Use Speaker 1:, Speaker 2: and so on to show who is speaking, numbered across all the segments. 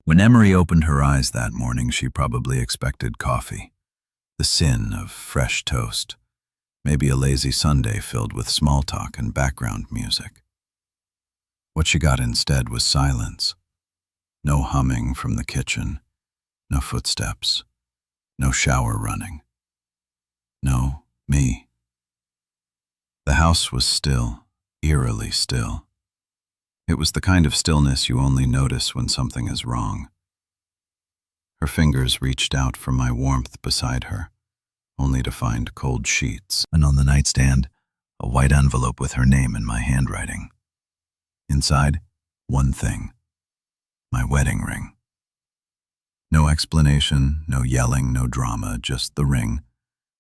Speaker 1: When Emery opened her eyes that morning, she probably expected coffee, the sin of fresh toast, maybe a lazy Sunday filled with small talk and background music. What she got instead was silence. No humming from the kitchen, no footsteps, no shower running. No, me. The house was still, eerily still. It was the kind of stillness you only notice when something is wrong. Her fingers reached out for my warmth beside her, only to find cold sheets, and on the nightstand, a white envelope with her name in my handwriting. Inside, one thing: my wedding ring. No explanation, no yelling, no drama, just the ring,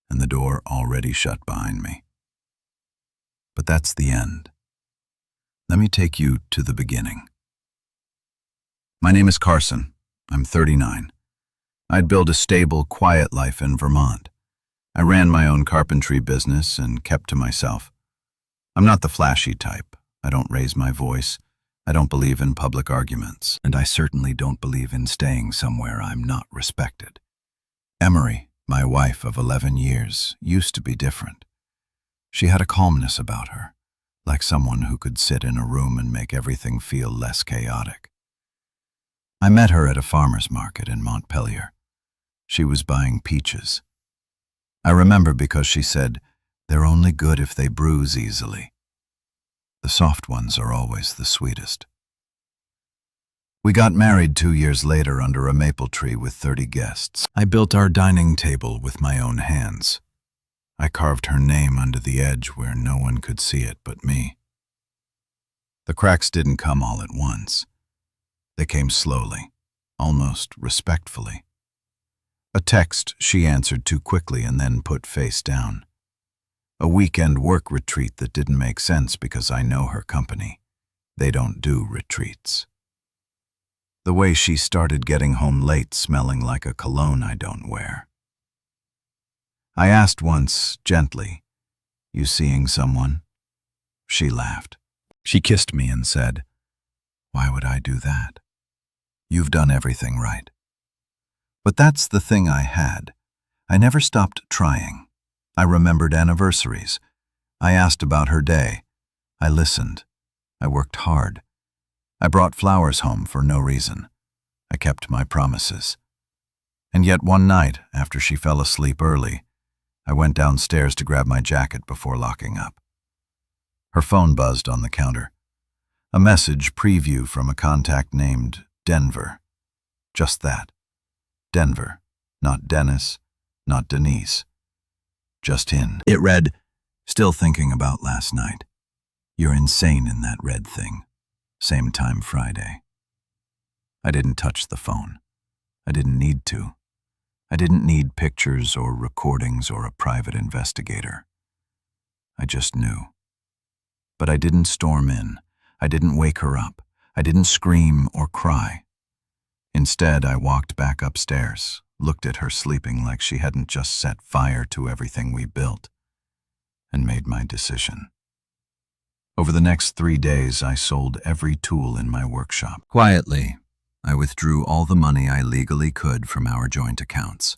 Speaker 1: and the door already shut behind me. But that's the end. Let me take you to the beginning. My name is Carson. I'm 39. I'd built a stable, quiet life in Vermont. I ran my own carpentry business and kept to myself. I'm not the flashy type. I don't raise my voice. I don't believe in public arguments, and I certainly don't believe in staying somewhere I'm not respected. Emery, my wife of 11 years, used to be different. She had a calmness about her, like someone who could sit in a room and make everything feel less chaotic. I met her at a farmer's market in Montpelier. She was buying peaches. I remember because she said, "They're only good if they bruise easily. The soft ones are always the sweetest." We got married 2 years later under a maple tree with 30 guests. I built our dining table with my own hands. I carved her name under the edge where no one could see it but me. The cracks didn't come all at once. They came slowly, almost respectfully. A text she answered too quickly and then put face down. A weekend work retreat that didn't make sense because I know her company. They don't do retreats. The way she started getting home late smelling like a cologne I don't wear. I asked once, gently, "You seeing someone?" She laughed. She kissed me and said, "Why would I do that? You've done everything right." But that's the thing I had. I never stopped trying. I remembered anniversaries. I asked about her day. I listened. I worked hard. I brought flowers home for no reason. I kept my promises. And yet one night, after she fell asleep early, I went downstairs to grab my jacket before locking up. Her phone buzzed on the counter. A message preview from a contact named Denver. Just that. Denver. Not Dennis, not Denise. Just in. It read, "Still thinking about last night. You're insane in that red thing. Same time Friday." I didn't touch the phone. I didn't need to. I didn't need pictures or recordings or a private investigator. I just knew. But I didn't storm in. I didn't wake her up. I didn't scream or cry. Instead, I walked back upstairs, looked at her sleeping like she hadn't just set fire to everything we built, and made my decision. Over the next 3 days, I sold every tool in my workshop. Quietly, I withdrew all the money I legally could from our joint accounts.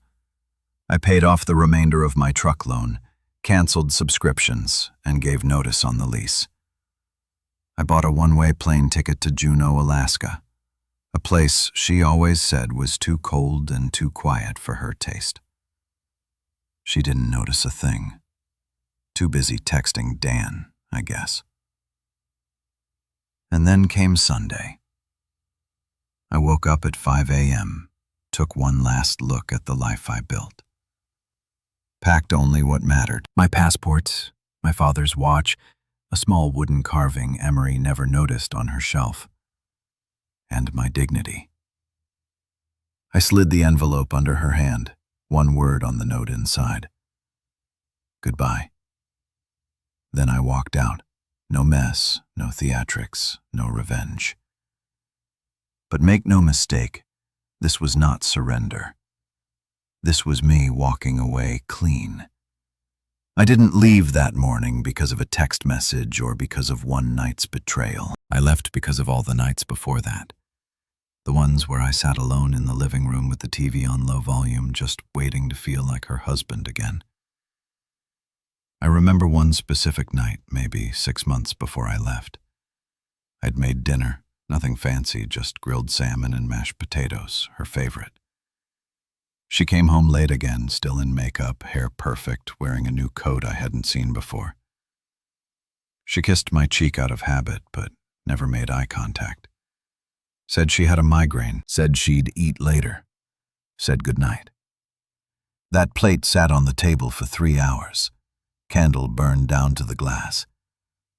Speaker 1: I paid off the remainder of my truck loan, canceled subscriptions, and gave notice on the lease. I bought a one-way plane ticket to Juneau, Alaska, a place she always said was too cold and too quiet for her taste. She didn't notice a thing. Too busy texting Dan, I guess. And then came Sunday. I woke up at 5 a.m., took one last look at the life I built. Packed only what mattered. My passport, my father's watch, a small wooden carving Emery never noticed on her shelf, and my dignity. I slid the envelope under her hand, one word on the note inside. Goodbye. Then I walked out. No mess, no theatrics, no revenge. But make no mistake, this was not surrender. This was me walking away clean. I didn't leave that morning because of a text message or because of one night's betrayal. I left because of all the nights before that. The ones where I sat alone in the living room with the TV on low volume, just waiting to feel like her husband again. I remember one specific night, maybe 6 months before I left. I'd made dinner, nothing fancy, just grilled salmon and mashed potatoes, her favorite. She came home late again, still in makeup, hair perfect, wearing a new coat I hadn't seen before. She kissed my cheek out of habit, but never made eye contact. Said she had a migraine, said she'd eat later, said goodnight. That plate sat on the table for 3 hours. Candle burned down to the glass.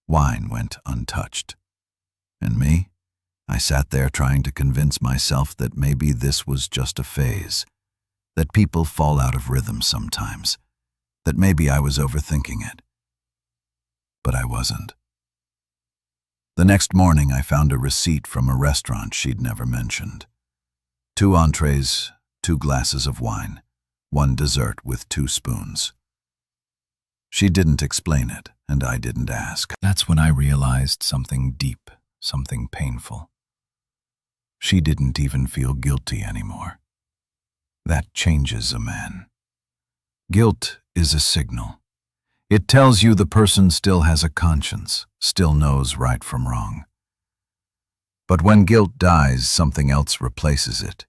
Speaker 1: Wine went untouched. And me? I sat there trying to convince myself that maybe this was just a phase, that people fall out of rhythm sometimes, that maybe I was overthinking it. But I wasn't. The next morning, I found a receipt from a restaurant she'd never mentioned. 2 entrees, 2 glasses of wine, 1 dessert with 2 spoons. She didn't explain it, and I didn't ask. That's when I realized something deep, something painful. She didn't even feel guilty anymore. That changes a man. Guilt is a signal. It tells you the person still has a conscience, still knows right from wrong. But when guilt dies, something else replaces it.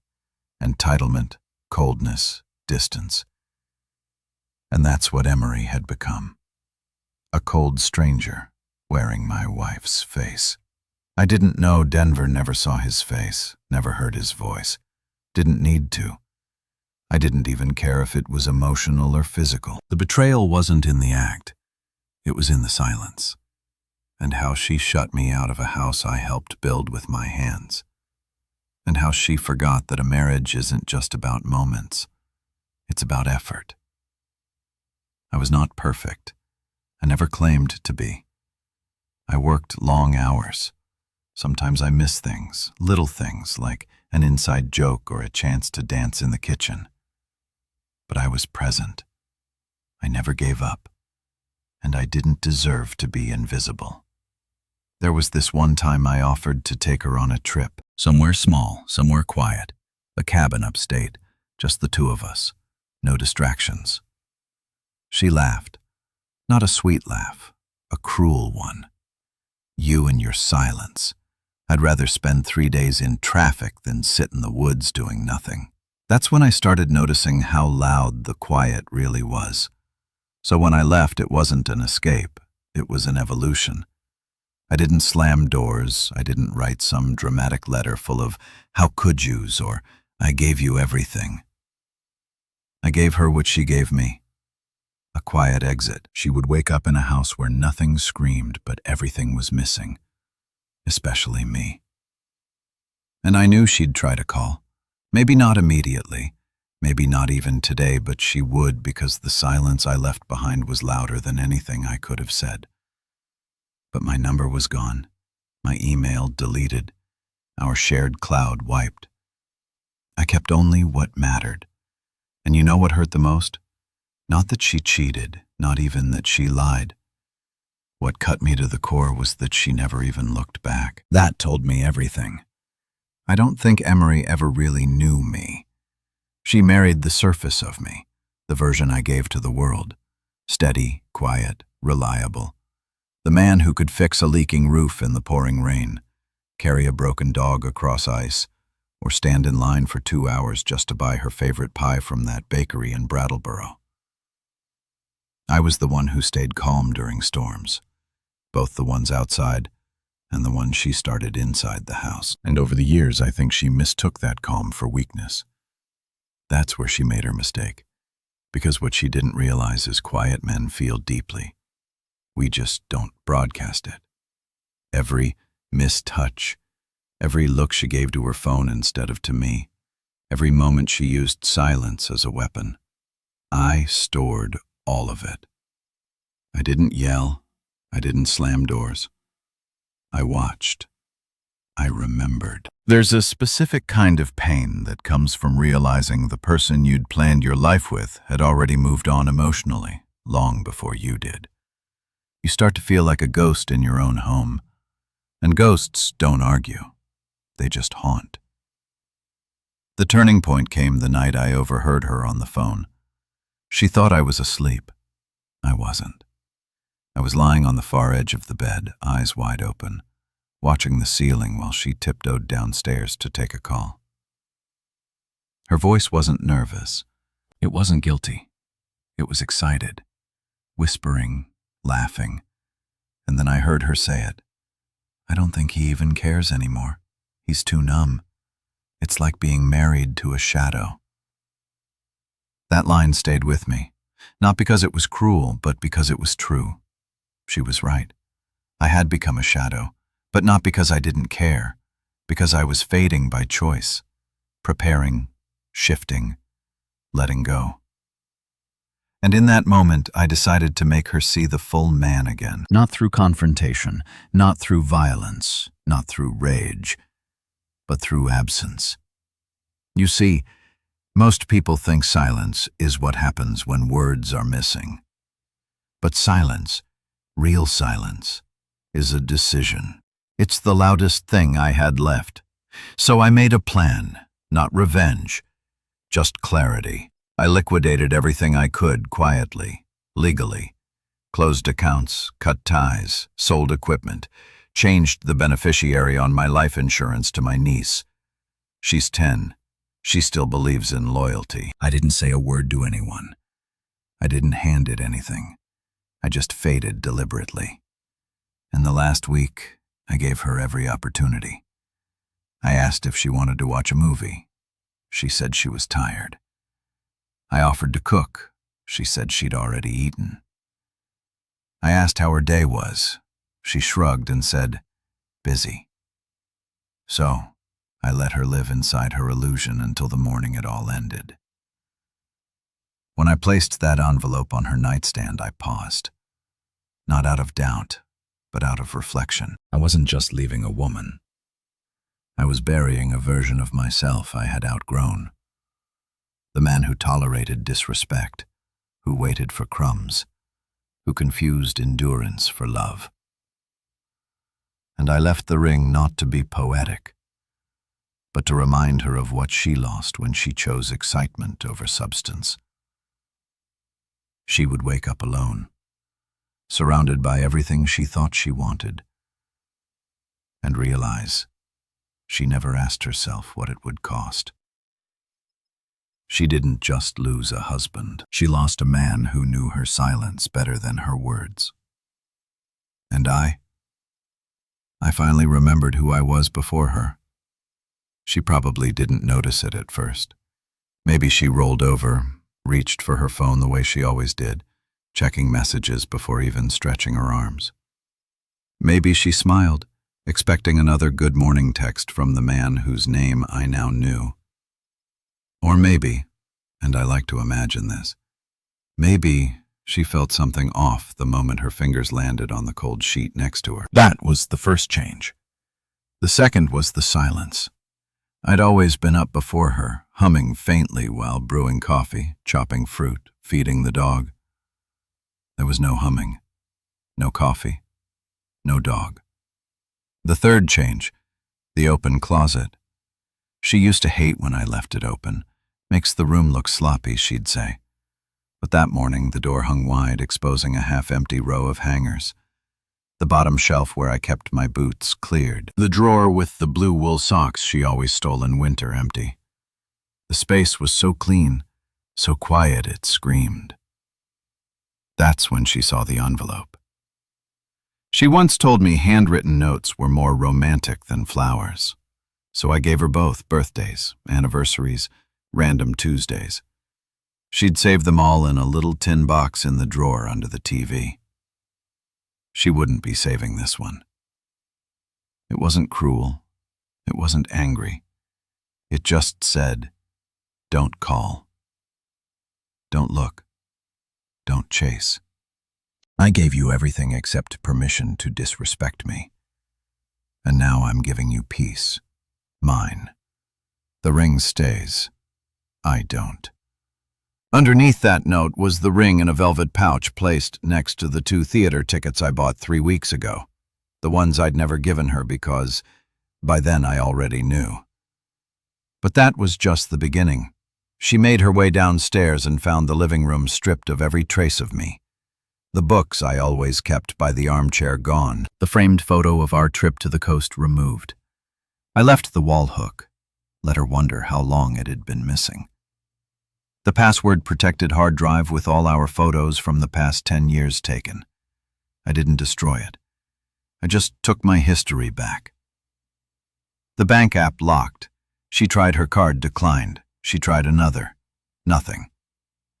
Speaker 1: Entitlement, coldness, distance. And that's what Emery had become. A cold stranger, wearing my wife's face. I didn't know Denver never saw his face, never heard his voice. Didn't need to. I didn't even care if it was emotional or physical. The betrayal wasn't in the act. It was in the silence. And how she shut me out of a house I helped build with my hands. And how she forgot that a marriage isn't just about moments. It's about effort. I was not perfect. I never claimed to be. I worked long hours. Sometimes I missed things, little things like an inside joke or a chance to dance in the kitchen. But I was present. I never gave up. And I didn't deserve to be invisible. There was this one time I offered to take her on a trip, somewhere small, somewhere quiet, a cabin upstate, just the 2 of us, no distractions. She laughed, not a sweet laugh, a cruel one. You and your silence. I'd rather spend 3 days in traffic than sit in the woods doing nothing. That's when I started noticing how loud the quiet really was. So when I left, it wasn't an escape, it was an evolution. I didn't slam doors, I didn't write some dramatic letter full of "how could yous" or "I gave you everything." I gave her what she gave me. A quiet exit. She would wake up in a house where nothing screamed, but everything was missing. Especially me. And I knew she'd try to call. Maybe not immediately, maybe not even today, but she would, because the silence I left behind was louder than anything I could have said. But my number was gone, my email deleted, our shared cloud wiped. I kept only what mattered. And you know what hurt the most? Not that she cheated, not even that she lied. What cut me to the core was that she never even looked back. That told me everything. I don't think Emery ever really knew me. She married the surface of me, the version I gave to the world. Steady, quiet, reliable. The man who could fix a leaking roof in the pouring rain, carry a broken dog across ice, or stand in line for 2 hours just to buy her favorite pie from that bakery in Brattleboro. I was the one who stayed calm during storms, both the ones outside and the one she started inside the house. And over the years, I think she mistook that calm for weakness. That's where she made her mistake, because what she didn't realize is quiet men feel deeply. We just don't broadcast it. Every missed touch, every look she gave to her phone instead of to me, every moment she used silence as a weapon. I stored all of it. I didn't yell. I didn't slam doors. I watched. I remembered. There's a specific kind of pain that comes from realizing the person you'd planned your life with had already moved on emotionally, long before you did. You start to feel like a ghost in your own home. And ghosts don't argue. They just haunt. The turning point came the night I overheard her on the phone. She thought I was asleep. I wasn't. I was lying on the far edge of the bed, eyes wide open, watching the ceiling while she tiptoed downstairs to take a call. Her voice wasn't nervous. It wasn't guilty. It was excited, whispering, laughing, and then I heard her say it. I don't think he even cares anymore. He's too numb. It's like being married to a shadow. That line stayed with me, not because it was cruel, but because it was true. She was right. I had become a shadow, but not because I didn't care, because I was fading by choice, preparing, shifting, letting go. And in that moment, I decided to make her see the full man again. Not through confrontation, not through violence, not through rage, but through absence. You see, most people think silence is what happens when words are missing. But silence, real silence, is a decision. It's the loudest thing I had left. So I made a plan, not revenge, just clarity. I liquidated everything I could quietly, legally. Closed accounts, cut ties, sold equipment, changed the beneficiary on my life insurance to my niece. She's 10. She still believes in loyalty. I didn't say a word to anyone. I didn't hand it anything. I just faded deliberately. In the last week, I gave her every opportunity. I asked if she wanted to watch a movie. She said she was tired. I offered to cook. She said she'd already eaten. I asked how her day was. She shrugged and said, busy. So, I let her live inside her illusion until the morning it all ended. When I placed that envelope on her nightstand, I paused. Not out of doubt, but out of reflection. I wasn't just leaving a woman. I was burying a version of myself I had outgrown. The man who tolerated disrespect, who waited for crumbs, who confused endurance for love. And I left the ring not to be poetic, but to remind her of what she lost when she chose excitement over substance. She would wake up alone, surrounded by everything she thought she wanted, and realize she never asked herself what it would cost. She didn't just lose a husband. She lost a man who knew her silence better than her words. And I finally remembered who I was before her. She probably didn't notice it at first. Maybe she rolled over, reached for her phone the way she always did, checking messages before even stretching her arms. Maybe she smiled, expecting another good morning text from the man whose name I now knew. Or maybe, and I like to imagine this, maybe she felt something off the moment her fingers landed on the cold sheet next to her. That was the first change. The second was the silence. I'd always been up before her, humming faintly while brewing coffee, chopping fruit, feeding the dog. There was no humming, no coffee, no dog. The third change, the open closet. She used to hate when I left it open. Makes the room look sloppy, she'd say. But that morning, the door hung wide, exposing a half-empty row of hangers. The bottom shelf where I kept my boots cleared. The drawer with the blue wool socks she always stole in winter empty. The space was so clean, so quiet it screamed. That's when she saw the envelope. She once told me handwritten notes were more romantic than flowers. So I gave her both, birthdays, anniversaries, random Tuesdays. She'd save them all in a little tin box in the drawer under the TV. She wouldn't be saving this one. It wasn't cruel. It wasn't angry. It just said, don't call. Don't look. Don't chase. I gave you everything except permission to disrespect me. And now I'm giving you peace. Mine. The ring stays. I don't. Underneath that note was the ring in a velvet pouch placed next to the 2 theater tickets I bought 3 weeks ago. The ones I'd never given her because, by then I already knew. But that was just the beginning. She made her way downstairs and found the living room stripped of every trace of me. The books I always kept by the armchair gone, the framed photo of our trip to the coast removed. I left the wall hook, let her wonder how long it had been missing. The password-protected hard drive with all our photos from the past 10 years taken. I didn't destroy it. I just took my history back. The bank app locked. She tried her card, declined. She tried another. Nothing.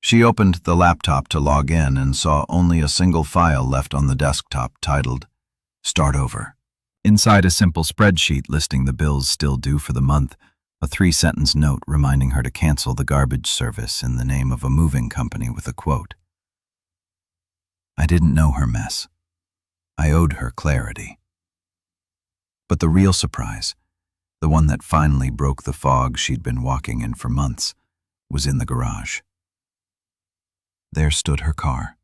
Speaker 1: She opened the laptop to log in and saw only a single file left on the desktop titled, Start Over. Inside a simple spreadsheet listing the bills still due for the month, a 3-sentence note reminding her to cancel the garbage service in the name of a moving company with a quote. I didn't know her mess. I owed her clarity. But the real surprise, the one that finally broke the fog she'd been walking in for months, was in the garage. There stood her car.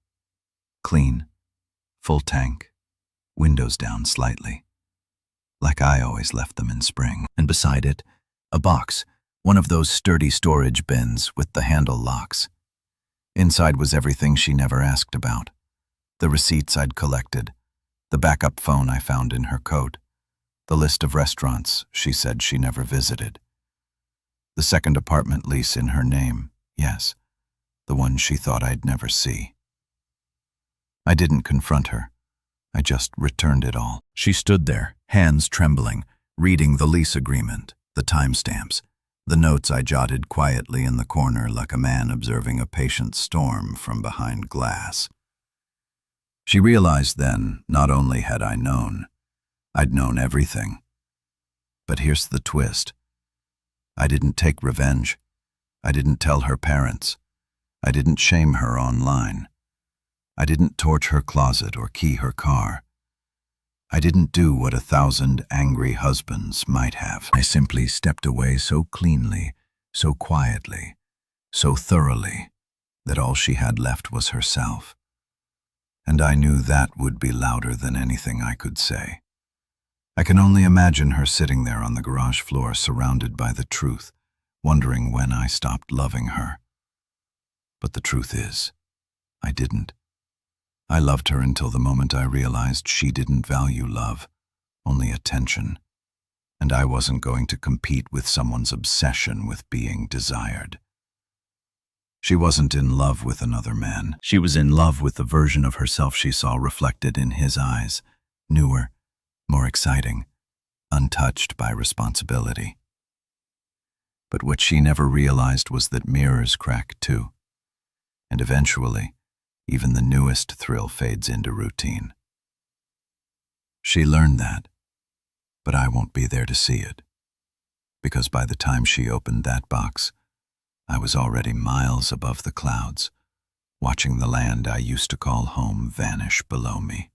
Speaker 1: Clean, full tank, windows down slightly, like I always left them in spring. And beside it, a box, one of those sturdy storage bins with the handle locks. Inside was everything she never asked about. The receipts I'd collected, the backup phone I found in her coat, the list of restaurants she said she never visited. The second apartment lease in her name, yes, the one she thought I'd never see. I didn't confront her. I just returned it all. She stood there, hands trembling, reading the lease agreement, the timestamps, the notes I jotted quietly in the corner like a man observing a patient storm from behind glass. She realized then, not only had I known, I'd known everything. But here's the twist. I didn't take revenge. I didn't tell her parents. I didn't shame her online. I didn't torch her closet or key her car. I didn't do what 1,000 angry husbands might have. I simply stepped away so cleanly, so quietly, so thoroughly, that all she had left was herself. And I knew that would be louder than anything I could say. I can only imagine her sitting there on the garage floor surrounded by the truth, wondering when I stopped loving her. But the truth is, I didn't. I loved her until the moment I realized she didn't value love, only attention, and I wasn't going to compete with someone's obsession with being desired. She wasn't in love with another man. She was in love with the version of herself she saw reflected in his eyes, newer, more exciting, untouched by responsibility. But what she never realized was that mirrors crack too, and eventually, even the newest thrill fades into routine. She learned that, but I won't be there to see it, because by the time she opened that box, I was already miles above the clouds, watching the land I used to call home vanish below me.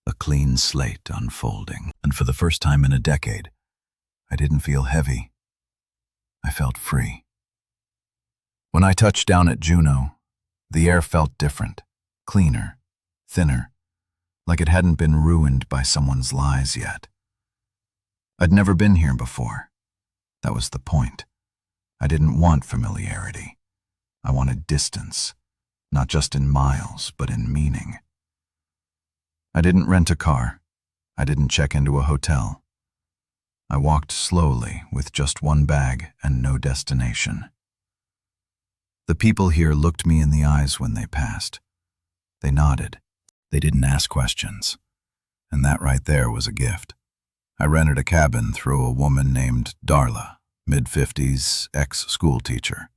Speaker 1: A clean slate unfolding, and for the first time in a decade, I didn't feel heavy. I felt free. When I touched down at Juneau, the air felt different, cleaner, thinner, like it hadn't been ruined by someone's lies yet. I'd never been here before. That was the point. I didn't want familiarity. I wanted distance, not just in miles, but in meaning. I didn't rent a car. I didn't check into a hotel. I walked slowly with just one bag and no destination. The people here looked me in the eyes when they passed. They nodded. They didn't ask questions. And that right there was a gift. I rented a cabin through a woman named Darla, mid-50s, ex-school teacher.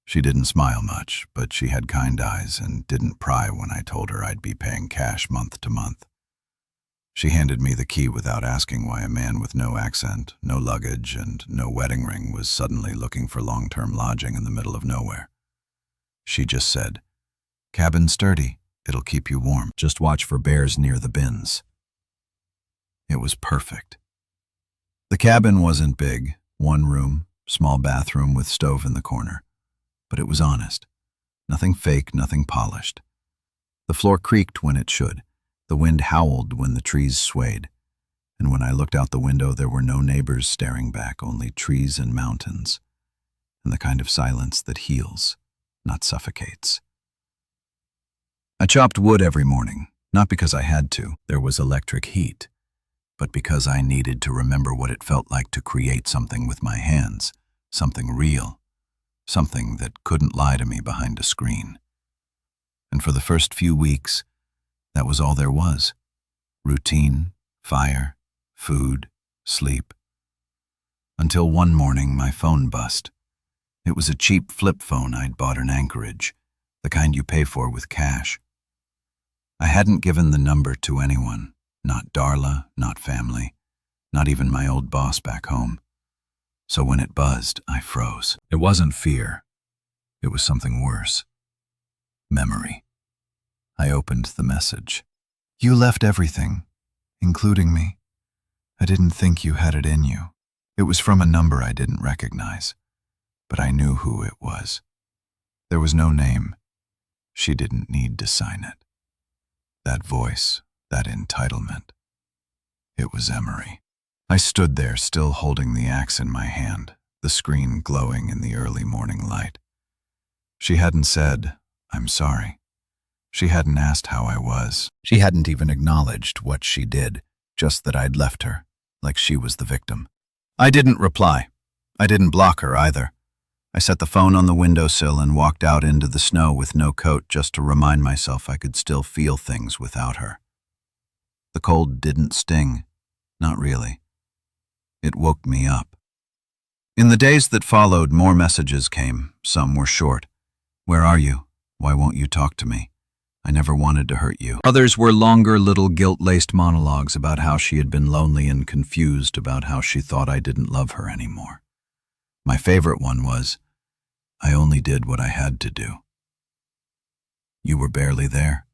Speaker 1: She didn't smile much, but she had kind eyes and didn't pry when I told her I'd be paying cash month to month. She handed me the key without asking why a man with no accent, no luggage, and no wedding ring was suddenly looking for long-term lodging in the middle of nowhere. She just said, "Cabin's sturdy. It'll keep you warm. Just watch for bears near the bins." It was perfect. The cabin wasn't big, one room, small bathroom with stove in the corner. But it was honest. Nothing fake, nothing polished. The floor creaked when it should. The wind howled when the trees swayed. And when I looked out the window, there were no neighbors staring back, only trees and mountains, and the kind of silence that heals, not suffocates. I chopped wood every morning, not because I had to, there was electric heat, but because I needed to remember what it felt like to create something with my hands, something real, something that couldn't lie to me behind a screen. And for the first few weeks, that was all there was. Routine, fire, food, sleep. Until one morning, my phone bust. It was a cheap flip phone I'd bought in Anchorage, the kind you pay for with cash. I hadn't given the number to anyone, not Darla, not family, not even my old boss back home. So when it buzzed, I froze. It wasn't fear. It was something worse. Memory. I opened the message. You left everything, including me. I didn't think you had it in you. It was from a number I didn't recognize, but I knew who it was. There was no name. She didn't need to sign it. That voice, that entitlement. It was Emery. I stood there, still holding the axe in my hand, the screen glowing in the early morning light. She hadn't said, "I'm sorry." She hadn't asked how I was. She hadn't even acknowledged what she did, just that I'd left her, like she was the victim. I didn't reply. I didn't block her either. I set the phone on the windowsill and walked out into the snow with no coat just to remind myself I could still feel things without her. The cold didn't sting. Not really. It woke me up. In the days that followed, more messages came. Some were short. Where are you? Why won't you talk to me? I never wanted to hurt you. Others were longer, little guilt-laced monologues about how she had been lonely and confused about how she thought I didn't love her anymore. My favorite one was, I only did what I had to do. You were barely there.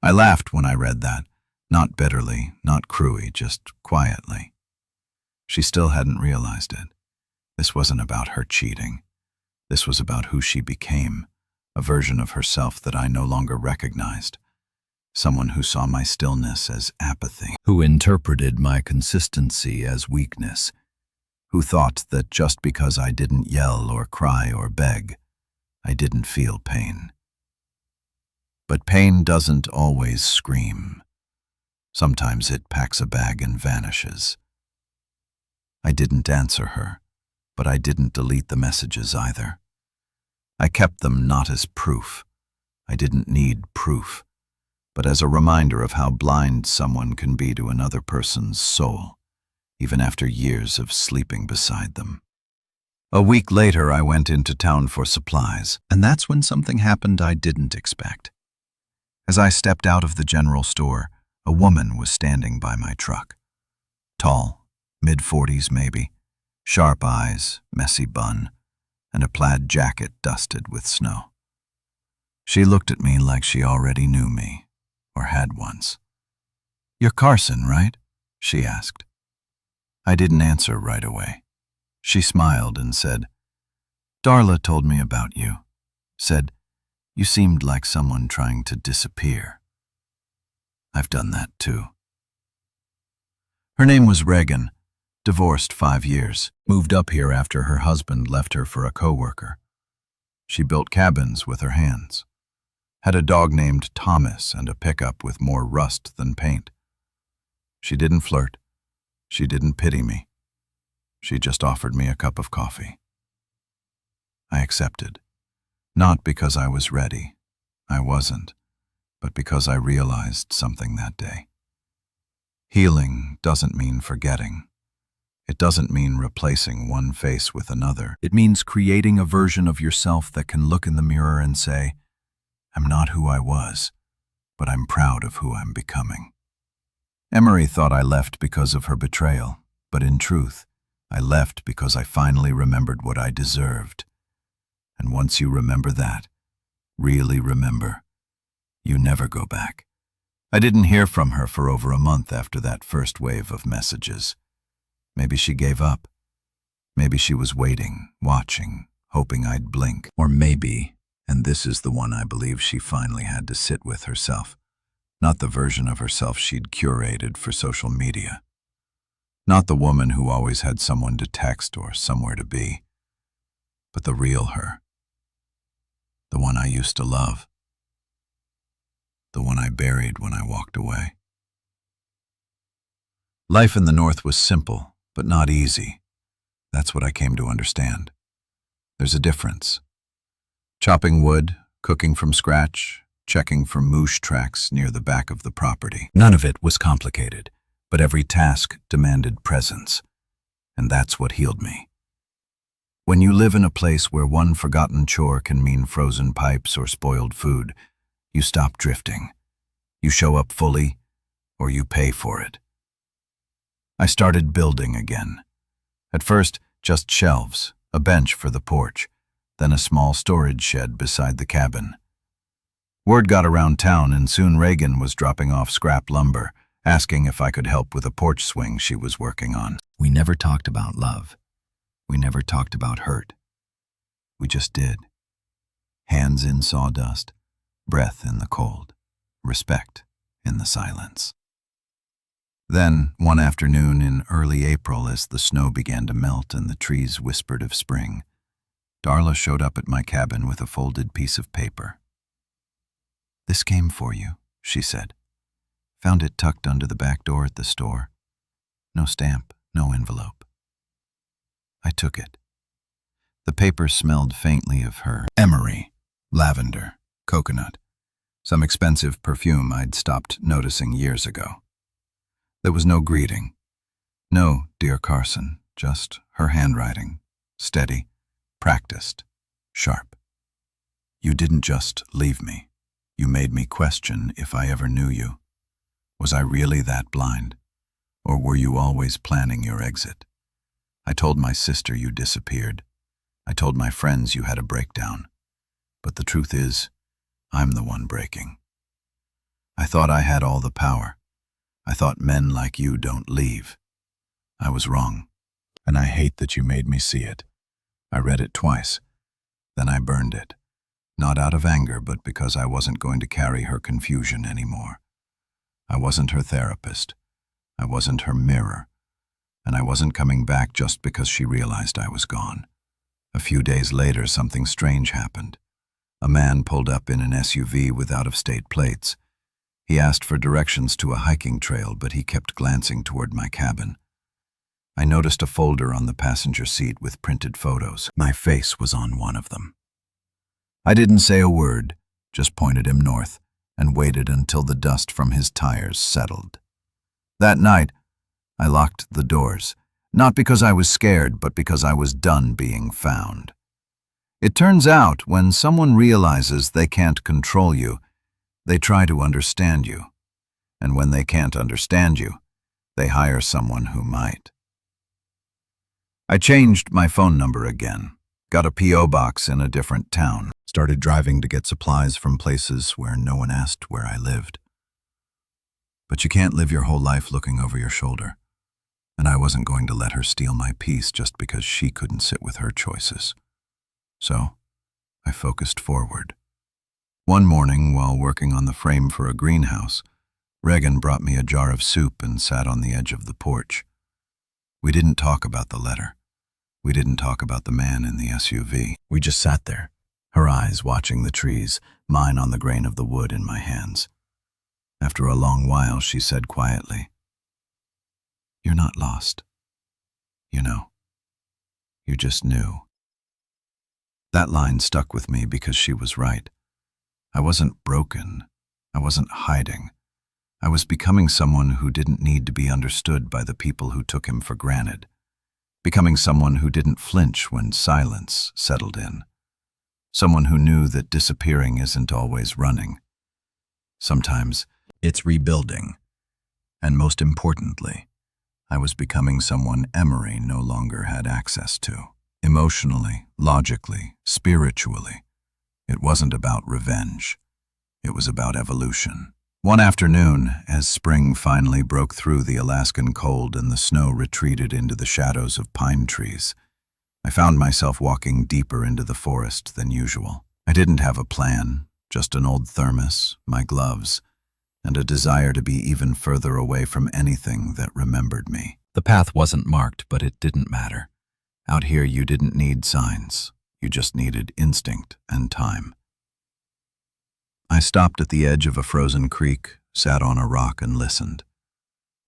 Speaker 1: I laughed when I read that, not bitterly, not cruelly, just quietly. She still hadn't realized it. This wasn't about her cheating. This was about who she became, a version of herself that I no longer recognized. Someone who saw my stillness as apathy, who interpreted my consistency as weakness, who thought that just because I didn't yell or cry or beg, I didn't feel pain. But pain doesn't always scream. Sometimes it packs a bag and vanishes. I didn't answer her, but I didn't delete the messages either. I kept them not as proof. I didn't need proof, but as a reminder of how blind someone can be to another person's soul, even after years of sleeping beside them. A week later, I went into town for supplies, and that's when something happened I didn't expect. As I stepped out of the general store, a woman was standing by my truck. Tall, mid-40s maybe, sharp eyes, messy bun, and a plaid jacket dusted with snow. She looked at me like she already knew me, or had once. "You're Carson, right?" she asked. I didn't answer right away. She smiled and said, "Darla told me about you. Said, you seemed like someone trying to disappear." I've done that too. Her name was Reagan, divorced 5 years, moved up here after her husband left her for a coworker. She built cabins with her hands, had a dog named Thomas and a pickup with more rust than paint. She didn't flirt. She didn't pity me. She just offered me a cup of coffee. I accepted, not because I was ready. I wasn't, but because I realized something that day. Healing doesn't mean forgetting. It doesn't mean replacing one face with another. It means creating a version of yourself that can look in the mirror and say, I'm not who I was, but I'm proud of who I'm becoming. Emery thought I left because of her betrayal, but in truth, I left because I finally remembered what I deserved. And once you remember that, really remember, you never go back. I didn't hear from her for over a month after that first wave of messages. Maybe she gave up. Maybe she was waiting, watching, hoping I'd blink. Or maybe, and this is the one I believe she finally had to sit with herself, Not the version of herself she'd curated for social media. Not the woman who always had someone to text or somewhere to be, but the real her. The one I used to love. The one I buried when I walked away. Life in the North was simple, but not easy. That's what I came to understand. There's a difference. Chopping wood, cooking from scratch, checking for moosh tracks near the back of the property. None of it was complicated, but every task demanded presence, and that's what healed me. When you live in a place where one forgotten chore can mean frozen pipes or spoiled food, you stop drifting. You show up fully, or you pay for it. I started building again. At first, just shelves, a bench for the porch, then a small storage shed beside the cabin. Word got around town, and soon Reagan was dropping off scrap lumber, asking if I could help with a porch swing she was working on. We never talked about love. We never talked about hurt. We just did. Hands in sawdust, breath in the cold, respect in the silence. Then, one afternoon in early April, as the snow began to melt and the trees whispered of spring, Darla showed up at my cabin with a folded piece of paper. "This came for you," she said. "Found it tucked under the back door at the store. No stamp, no envelope." I took it. The paper smelled faintly of her emery, lavender, coconut, some expensive perfume I'd stopped noticing years ago. There was no greeting. No, "Dear Carson," just her handwriting, steady, practiced, sharp. "You didn't just leave me. You made me question if I ever knew you. Was I really that blind? Or were you always planning your exit? I told my sister you disappeared. I told my friends you had a breakdown. But the truth is, I'm the one breaking. I thought I had all the power. I thought men like you don't leave. I was wrong, and I hate that you made me see it. I read it twice. Then I burned it. Not out of anger, but because I wasn't going to carry her confusion anymore. I wasn't her therapist. I wasn't her mirror. And I wasn't coming back just because she realized I was gone. A few days later, something strange happened. A man pulled up in an SUV with out-of-state plates. He asked for directions to a hiking trail, but he kept glancing toward my cabin. I noticed a folder on the passenger seat with printed photos. My face was on one of them. I didn't say a word, just pointed him north and waited until the dust from his tires settled. That night, I locked the doors, not because I was scared, but because I was done being found. It turns out, when someone realizes they can't control you, they try to understand you. And when they can't understand you, they hire someone who might. I changed my phone number again, got a P.O. box in a different town, started driving to get supplies from places where no one asked where I lived. But you can't live your whole life looking over your shoulder, and I wasn't going to let her steal my peace just because she couldn't sit with her choices. So, I focused forward. One morning, while working on the frame for a greenhouse, Reagan brought me a jar of soup and sat on the edge of the porch. We didn't talk about the letter. We didn't talk about the man in the SUV. We just sat there, her eyes watching the trees, mine on the grain of the wood in my hands. After a long while, she said quietly, "You're not lost. You know. You just knew." That line stuck with me because she was right. I wasn't broken. I wasn't hiding. I was becoming someone who didn't need to be understood by the people who took him for granted. Becoming someone who didn't flinch when silence settled in. Someone who knew that disappearing isn't always running. Sometimes it's rebuilding. And most importantly, I was becoming someone Emery no longer had access to. Emotionally, logically, spiritually. It wasn't about revenge. It was about evolution. One afternoon, as spring finally broke through the Alaskan cold and the snow retreated into the shadows of pine trees, I found myself walking deeper into the forest than usual. I didn't have a plan, just an old thermos, my gloves, and a desire to be even further away from anything that remembered me.
Speaker 2: The path wasn't marked, but it didn't matter. Out here, you didn't need signs. You just needed instinct and time.
Speaker 1: I stopped at the edge of a frozen creek, sat on a rock and listened.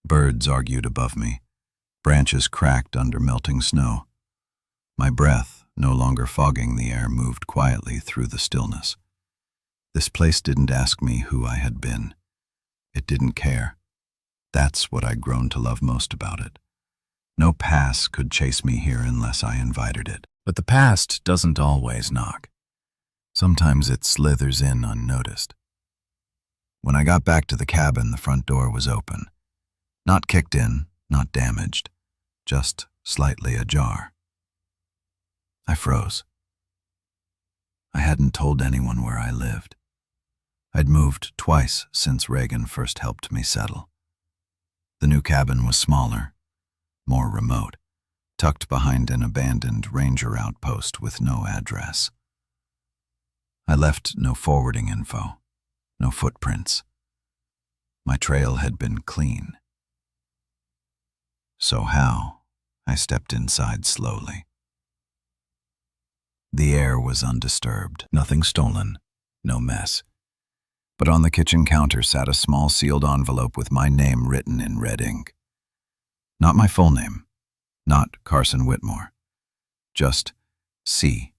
Speaker 1: Birds argued above me. Branches cracked under melting snow. My breath, no longer fogging the air, moved quietly through the stillness. This place didn't ask me who I had been. It didn't care. That's what I'd grown to love most about it. No past could chase me here unless I invited it.
Speaker 2: But the past doesn't always knock.
Speaker 1: Sometimes it slithers in unnoticed. When I got back to the cabin, the front door was open. Not kicked in, not damaged, just slightly ajar. I froze. I hadn't told anyone where I lived. I'd moved twice since Reagan first helped me settle. The new cabin was smaller, more remote, tucked behind an abandoned ranger outpost with no address. I left no forwarding info, no footprints. My trail had been clean. So how? I stepped inside slowly. The air was undisturbed, nothing stolen, no mess. But on the kitchen counter sat a small sealed envelope with my name written in red ink. Not my full name, not Carson Whitmore, just C.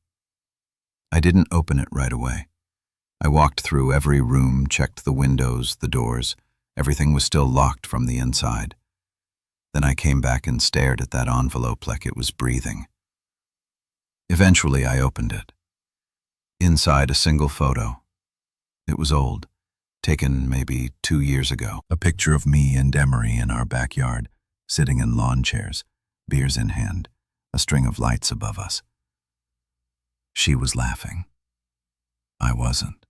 Speaker 1: I didn't open it right away. I walked through every room, checked the windows, the doors. Everything was still locked from the inside. Then I came back and stared at that envelope like it was breathing. Eventually, I opened it. Inside, a single photo. It was old, taken maybe 2 years ago. A picture of me and Emery in our backyard, sitting in lawn chairs, beers in hand, a string of lights above us. She was laughing. I wasn't.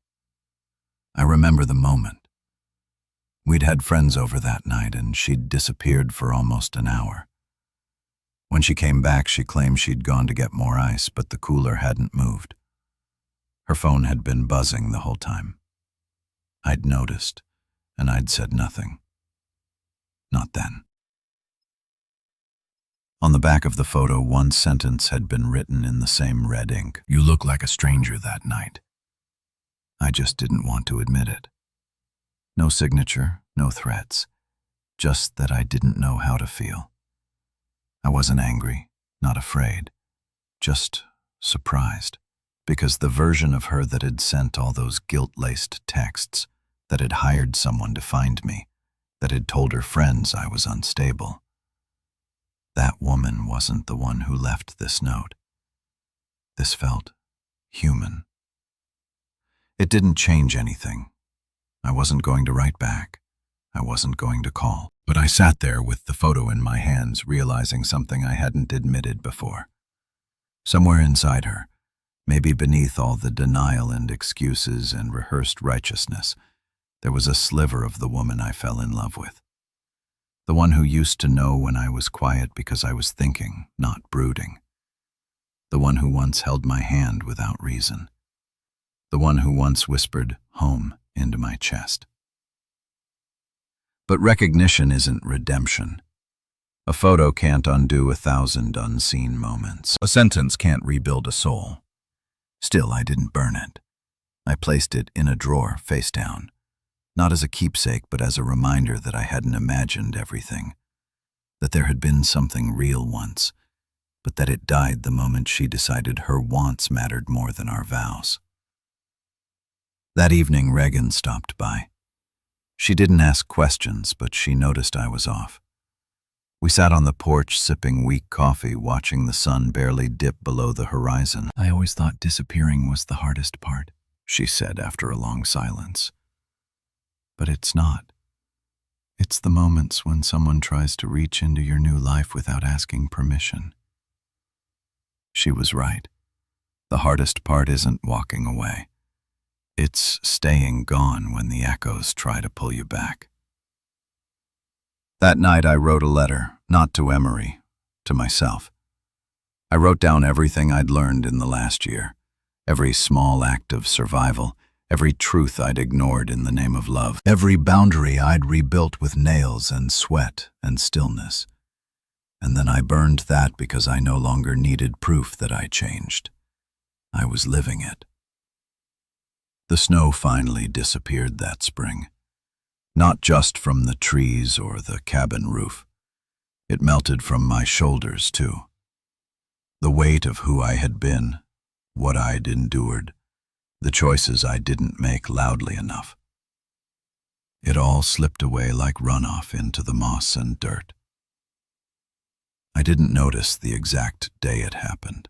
Speaker 1: I remember the moment. We'd had friends over that night, and she'd disappeared for almost an hour. When she came back, she claimed she'd gone to get more ice, but the cooler hadn't moved. Her phone had been buzzing the whole time. I'd noticed, and I'd said nothing. Not then. On the back of the photo, one sentence had been written in the same red ink. "You look like a stranger that night." I just didn't want to admit it. No signature, no threats, just that I didn't know how to feel. I wasn't angry, not afraid, just surprised, because the version of her that had sent all those guilt-laced texts, that had hired someone to find me, that had told her friends I was unstable, that woman wasn't the one who left this note. This felt human. It didn't change anything. I wasn't going to write back. I wasn't going to call. But I sat there with the photo in my hands, realizing something I hadn't admitted before. Somewhere inside her, maybe beneath all the denial and excuses and rehearsed righteousness, there was a sliver of the woman I fell in love with. The one who used to know when I was quiet because I was thinking, not brooding. The one who once held my hand without reason. The one who once whispered home into my chest. But recognition isn't redemption. A photo can't undo 1,000 unseen moments. A sentence can't rebuild a soul. Still, I didn't burn it. I placed it in a drawer, face down. Not as a keepsake, but as a reminder that I hadn't imagined everything. That there had been something real once, but that it died the moment she decided her wants mattered more than our vows. That evening, Reagan stopped by. She didn't ask questions, but she noticed I was off. We sat on the porch sipping weak coffee, watching the sun barely dip below the horizon. "I always thought disappearing was the hardest part," she said after a long silence. "But it's not. It's the moments when someone tries to reach into your new life without asking permission." She was right. The hardest part isn't walking away. It's staying gone when the echoes try to pull you back. That night I wrote a letter, not to Emery, to myself. I wrote down everything I'd learned in the last year, every small act of survival, every truth I'd ignored in the name of love, every boundary I'd rebuilt with nails and sweat and stillness. And then I burned that because I no longer needed proof that I changed. I was living it. The snow finally disappeared that spring, not just from the trees or the cabin roof. It melted from my shoulders, too. The weight of who I had been, what I'd endured, the choices I didn't make loudly enough. It all slipped away like runoff into the moss and dirt. I didn't notice the exact day it happened.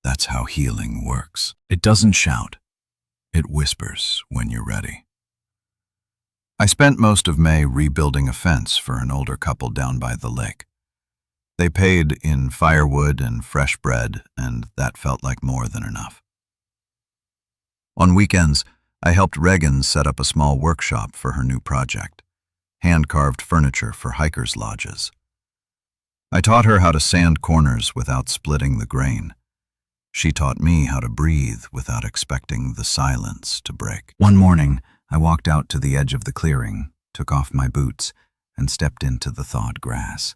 Speaker 1: That's how healing works. It doesn't shout. It whispers when you're ready. I spent most of May rebuilding a fence for an older couple down by the lake. They paid in firewood and fresh bread, and that felt like more than enough. On weekends, I helped Regan set up a small workshop for her new project, hand-carved furniture for hikers' lodges. I taught her how to sand corners without splitting the grain. She taught me how to breathe without expecting the silence to break. One morning, I walked out to the edge of the clearing, took off my boots, and stepped into the thawed grass.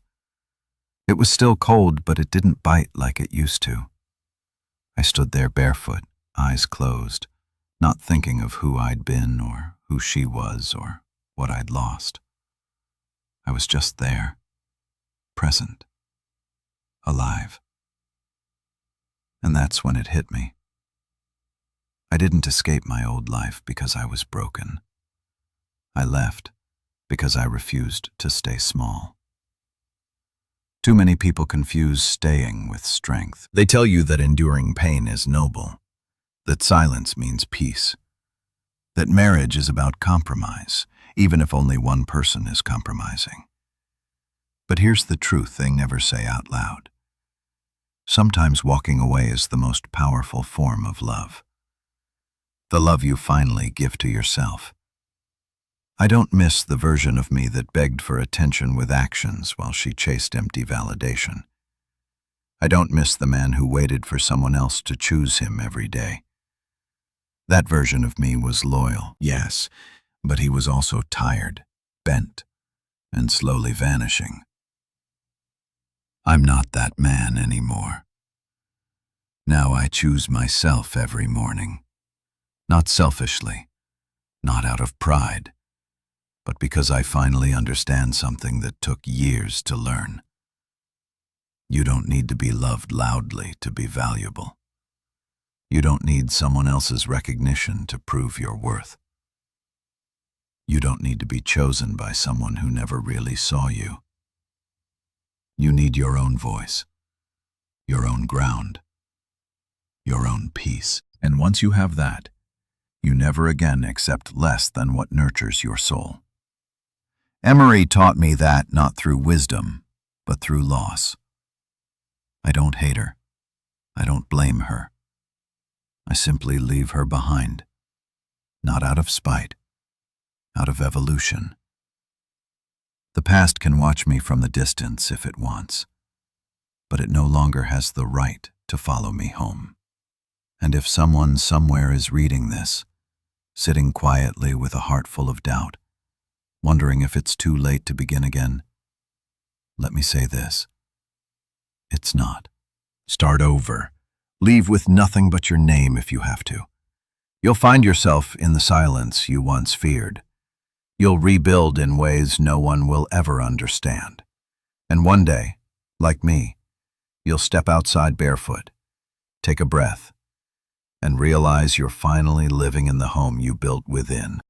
Speaker 1: It was still cold, but it didn't bite like it used to. I stood there barefoot, eyes closed, not thinking of who I'd been or who she was or what I'd lost. I was just there, present, alive. And that's when it hit me. I didn't escape my old life because I was broken. I left because I refused to stay small. Too many people confuse staying with strength. They tell you that enduring pain is noble, that silence means peace, that marriage is about compromise, even if only one person is compromising. But here's the truth they never say out loud. Sometimes walking away is the most powerful form of love. The love you finally give to yourself. I don't miss the version of me that begged for attention with actions while she chased empty validation. I don't miss the man who waited for someone else to choose him every day. That version of me was loyal, yes, but he was also tired, bent, and slowly vanishing. I'm not that man anymore. Now I choose myself every morning. Not selfishly, not out of pride, but because I finally understand something that took years to learn. You don't need to be loved loudly to be valuable. You don't need someone else's recognition to prove your worth. You don't need to be chosen by someone who never really saw you. You need your own voice, your own ground, your own peace. And once you have that, you never again accept less than what nurtures your soul. Emery taught me that not through wisdom, but through loss. I don't hate her. I don't blame her. I simply leave her behind, not out of spite, out of evolution. The past can watch me from the distance if it wants, but it no longer has the right to follow me home. And if someone somewhere is reading this, sitting quietly with a heart full of doubt, wondering if it's too late to begin again, let me say this. It's not. Start over. Leave with nothing but your name if you have to. You'll find yourself in the silence you once feared. You'll rebuild in ways no one will ever understand. And one day, like me, you'll step outside barefoot, take a breath, and realize you're finally living in the home you built within.